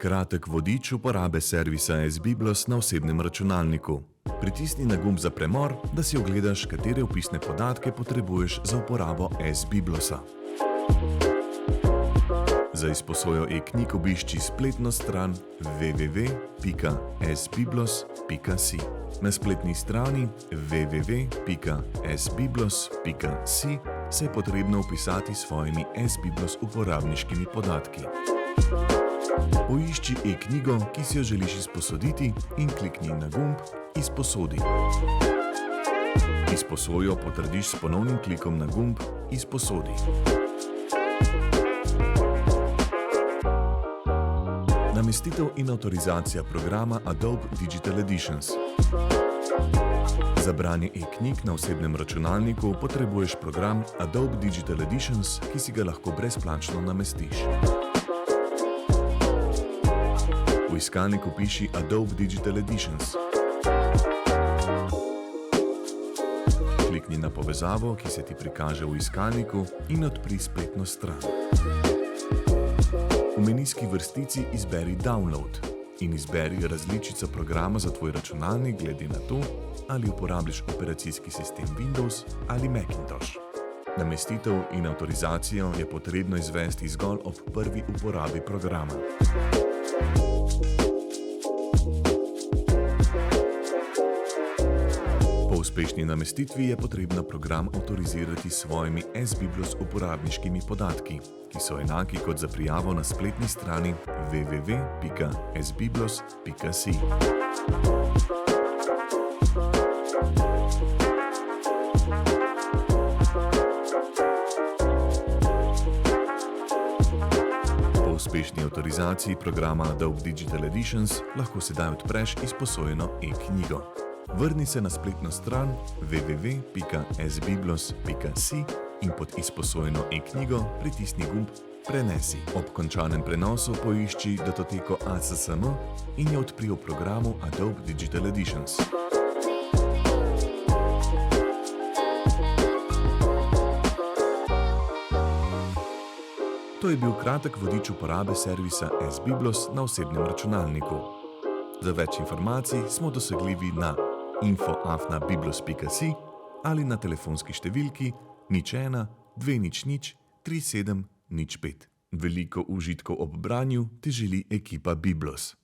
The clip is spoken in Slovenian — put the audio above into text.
Kratek vodič uporabe servisa S-Biblos na osebnem računalniku. Pritisni na gumb za premor, da si ogledaš, katere vpisne podatke potrebuješ za uporabo S-Biblosa. Za izposojo e-knjig obišči spletno stran www.sbiblos.si. Na spletni strani www.sbiblos.si se je potrebno vpisati s svojimi S-Biblos uporabniškimi podatki. Poišči e-knjigo, ki si jo želiš izposoditi in klikni na gumb Izposodi. Izposojo potrdiš s ponovnim klikom na gumb Izposodi. Namestitev in avtorizacija programa Adobe Digital Editions. Za branje e-knjig na osebnem računalniku potrebuješ program Adobe Digital Editions, ki si ga lahko brezplačno namestiš. V iskalniku piši Adobe Digital Editions. Klikni na povezavo, ki se ti prikaže v iskalniku in odpri spletno stran. V menijski vrstici izberi Download in izberi različico programa za tvoj računalnik glede na to, ali uporabljaš operacijski sistem Windows ali Macintosh. Namestitev in avtorizacijo je potrebno izvesti zgolj ob prvi uporabi programa. Po uspešni namestitvi je potrebno program avtorizirati s svojimi S-Biblos uporabniškimi podatki, ki so enaki kot za prijavo na spletni strani www.sbiblos.si. Po uspešni avtorizaciji programa Adobe Digital Editions lahko sedaj odpreš izposojeno e-knjigo. Vrni se na spletno stran www.sbiblos.si in pod izposojeno e-knjigo pritisni gumb Prenesi. Ob končanem prenosu poišči datoteko ACSM in jo odpri v programu Adobe Digital Editions. To je bil kratek vodič uporabe servisa S-Biblos na osebnem računalniku. Za več informacij smo dosegljivi na info@biblos.si ali na telefonski številki 01 200 3705. Veliko užitkov ob branju ti želi ekipa Biblos.